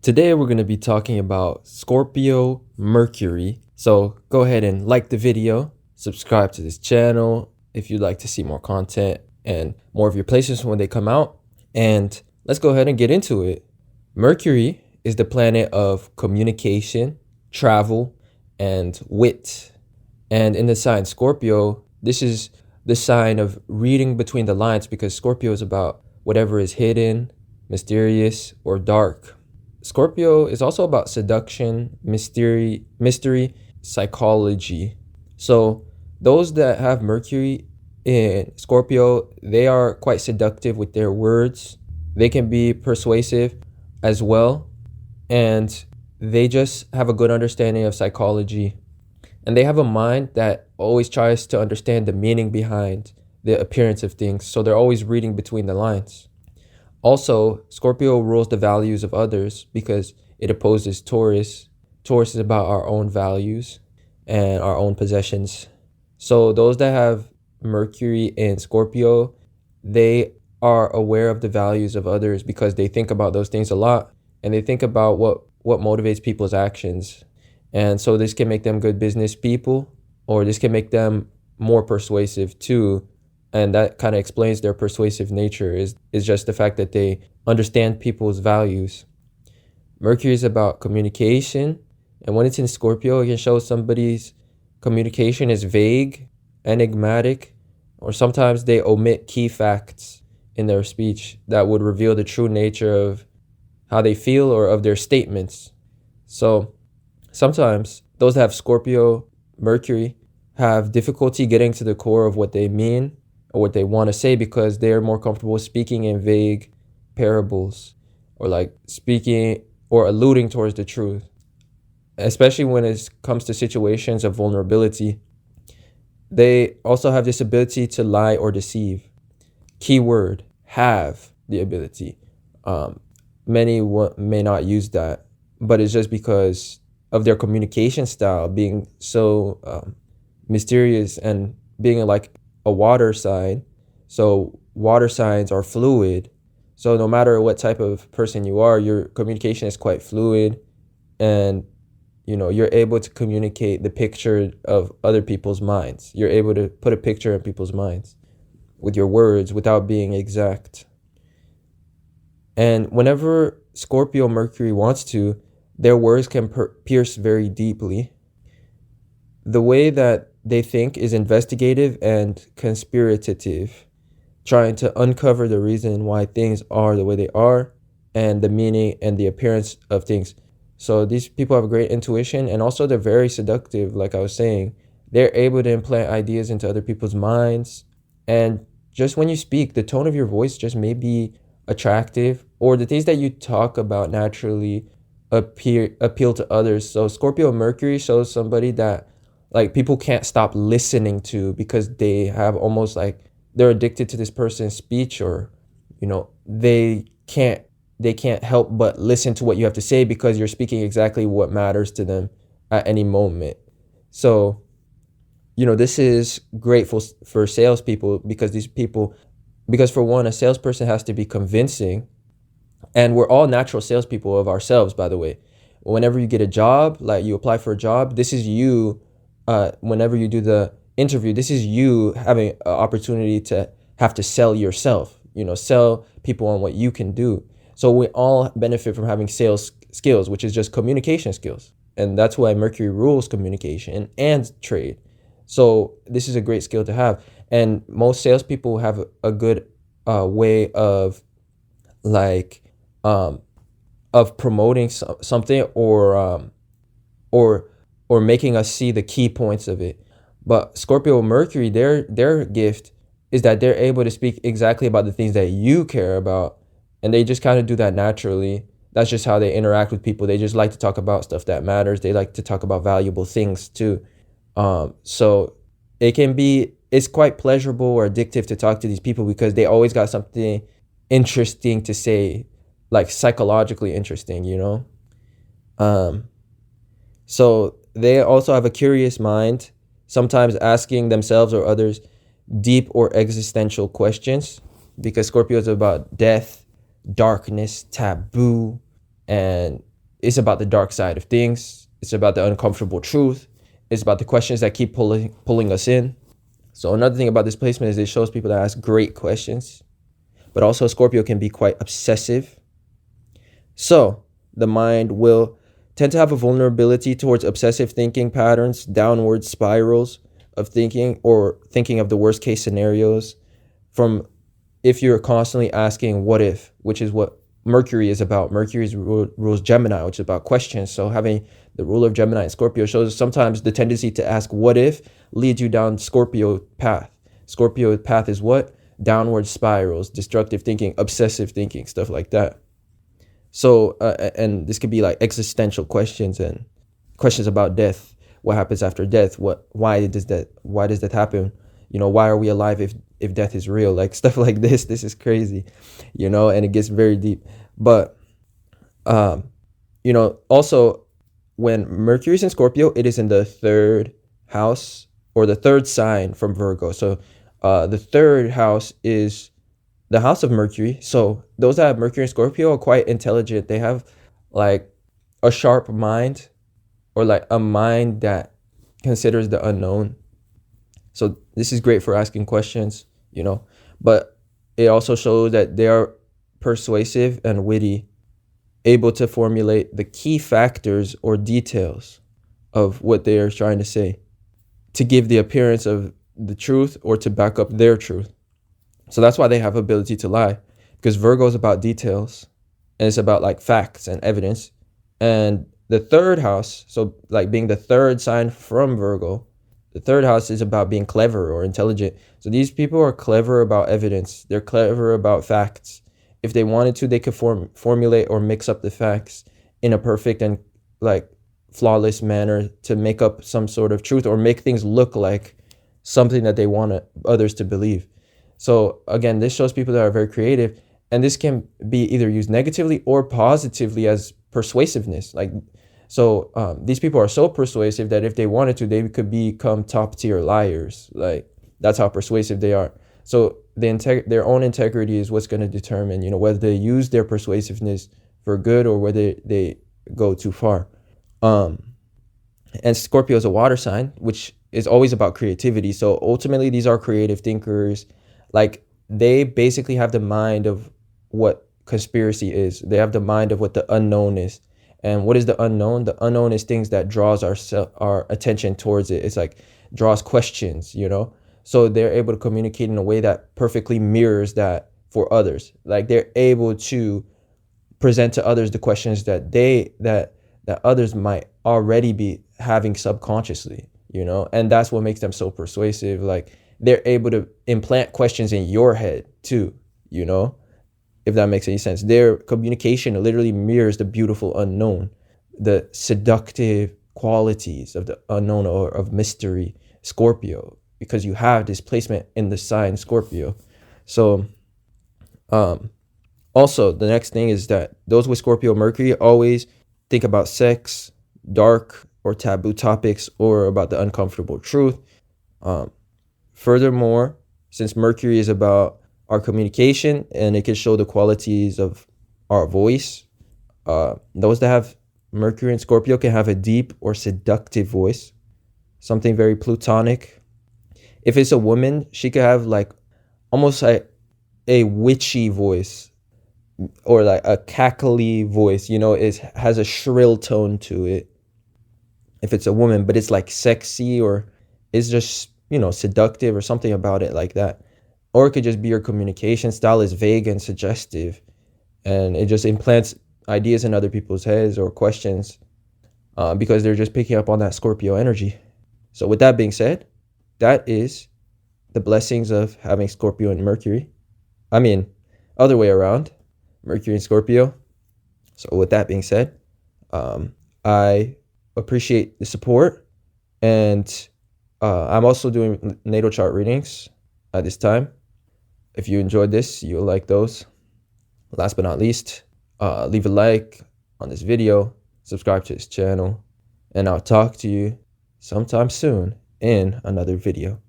Today we're going to be talking about Scorpio Mercury. So go ahead and like the video, subscribe to this channel if you'd like to see more content and more of your placements when they come out. And let's go ahead and get into it. Mercury is the planet of communication, travel, and wit. And in the sign Scorpio, this is the sign of reading between the lines because Scorpio is about whatever is hidden, mysterious, or dark. Scorpio is also about seduction, mystery, psychology. So those that have Mercury in Scorpio, they are quite seductive with their words. They can be persuasive as well. And they just have a good understanding of psychology. And they have a mind that always tries to understand the meaning behind the appearance of things. So they're always reading between the lines. Also, Scorpio rules the values of others because it opposes Taurus. Taurus is about our own values and our own possessions. So those that have Mercury in Scorpio, they are aware of the values of others because they think about those things a lot and they think about what motivates people's actions. And so this can make them good business people, or this can make them more persuasive too. And that kind of explains their persuasive nature is just the fact that they understand people's values. Mercury is about communication. And when it's in Scorpio, it can show somebody's communication is vague, enigmatic, or sometimes they omit key facts in their speech that would reveal the true nature of how they feel or of their statements. So sometimes those that have Scorpio Mercury have difficulty getting to the core of what they mean or what they want to say because they're more comfortable speaking in vague parables or like speaking or alluding towards the truth, especially when it comes to situations of vulnerability. They also have this ability to lie or deceive. Keyword, have the ability. Many may not use that, but it's just because of their communication style being so mysterious and being like a water sign. So water signs are fluid. So no matter what type of person you are, your communication is quite fluid, and you're able to communicate the picture of other people's minds. You're able to put a picture in people's minds with your words without being exact. And whenever Scorpio Mercury wants to, their words can pierce very deeply. The way that they think is investigative and conspirative, trying to uncover the reason why things are the way they are and the meaning and the appearance of things. So these people have a great intuition, and also they're very seductive. Like I was saying, they're able to implant ideas into other people's minds. And just when you speak, the tone of your voice just may be attractive, or the things that you talk about naturally appeal to others. So Scorpio Mercury shows somebody that like people can't stop listening to because they have almost like they're addicted to this person's speech, or they can't help but listen to what you have to say because you're speaking exactly what matters to them at any moment. So this is great for salespeople because for one, a salesperson has to be convincing, and we're all natural salespeople of ourselves, by the way. Whenever you get a job, like you apply for a job, this is you. Whenever you do the interview, this is you having an opportunity to have to sell yourself, sell people on what you can do. So we all benefit from having sales skills, which is just communication skills. And that's why Mercury rules communication and trade. So this is a great skill to have. And most salespeople have a good way of promoting something or making us see the key points of it. But Scorpio Mercury, their gift is that they're able to speak exactly about the things that you care about. And they just kind of do that naturally. That's just how they interact with people. They just like to talk about stuff that matters. They like to talk about valuable things too. So it's quite pleasurable or addictive to talk to these people because they always got something interesting to say, like psychologically interesting, So they also have a curious mind, sometimes asking themselves or others deep or existential questions, because Scorpio is about death, darkness, taboo, and It's about the dark side of things. It's about the uncomfortable truth. It's about the questions that keep pulling us in. So another thing about this placement is it shows people that ask great questions, but also Scorpio can be quite obsessive. So the mind will tend to have a vulnerability towards obsessive thinking patterns, downward spirals of thinking, or thinking of the worst case scenarios. From if you're constantly asking what if, which is what Mercury is about. Mercury rules Gemini, which is about questions. So having the ruler of Gemini and Scorpio shows sometimes the tendency to ask what if leads you down Scorpio path. Scorpio path is what? Downward spirals, destructive thinking, obsessive thinking, stuff like that. So, and this could be like existential questions and questions about death. What happens after death? Why does that happen? Why are we alive if death is real? Like stuff like this. This is crazy, and it gets very deep. But, also when Mercury's in Scorpio, it is in the third house or the third sign from Virgo. So, the third house is the house of Mercury. So those that have Mercury and Scorpio are quite intelligent. They have like a sharp mind, or like a mind that considers the unknown. So this is great for asking questions, but it also shows that they are persuasive and witty, able to formulate the key factors or details of what they are trying to say to give the appearance of the truth or to back up their truth. So that's why they have ability to lie, because Virgo is about details and it's about like facts and evidence. And the third house, so like being the third sign from Virgo, the third house is about being clever or intelligent. So these people are clever about evidence. They're clever about facts. If they wanted to, they could formulate or mix up the facts in a perfect and like flawless manner to make up some sort of truth or make things look like something that they want others to believe. So again, this shows people that are very creative, and this can be either used negatively or positively as persuasiveness. So these people are so persuasive that if they wanted to, they could become top tier liars. Like that's how persuasive they are. So their own integrity is what's going to determine, whether they use their persuasiveness for good or whether they go too far. And Scorpio is a water sign, which is always about creativity. So ultimately, these are creative thinkers. Like they basically have the mind of what conspiracy is. They have the mind of what the unknown is. And what is the unknown? The unknown is things that draws our attention towards it. It's like draws questions, So they're able to communicate in a way that perfectly mirrors that for others. Like they're able to present to others the questions that that others might already be having subconsciously, And that's what makes them so persuasive. Like they're able to implant questions in your head too, if that makes any sense. Their communication literally mirrors the beautiful unknown, the seductive qualities of the unknown or of mystery, Scorpio, because you have this placement in the sign Scorpio. So also the next thing is that those with Scorpio Mercury always think about sex, dark or taboo topics, or about the uncomfortable truth. Furthermore, since Mercury is about our communication and it can show the qualities of our voice, those that have Mercury and Scorpio can have a deep or seductive voice, something very plutonic. If it's a woman, she could have like almost like a witchy voice or like a cackly voice, it has a shrill tone to it. If it's a woman, but it's like sexy or it's just, seductive or something about it like that. Or it could just be your communication style is vague and suggestive, and it just implants ideas in other people's heads or questions because they're just picking up on that Scorpio energy. So with that being said, that is the blessings of having Scorpio and Mercury. I mean, other way around, Mercury and Scorpio. So with that being said, I appreciate the support, and I'm also doing natal chart readings at this time. If you enjoyed this, you'll like those. Last but not least, leave a like on this video, subscribe to this channel, and I'll talk to you sometime soon in another video.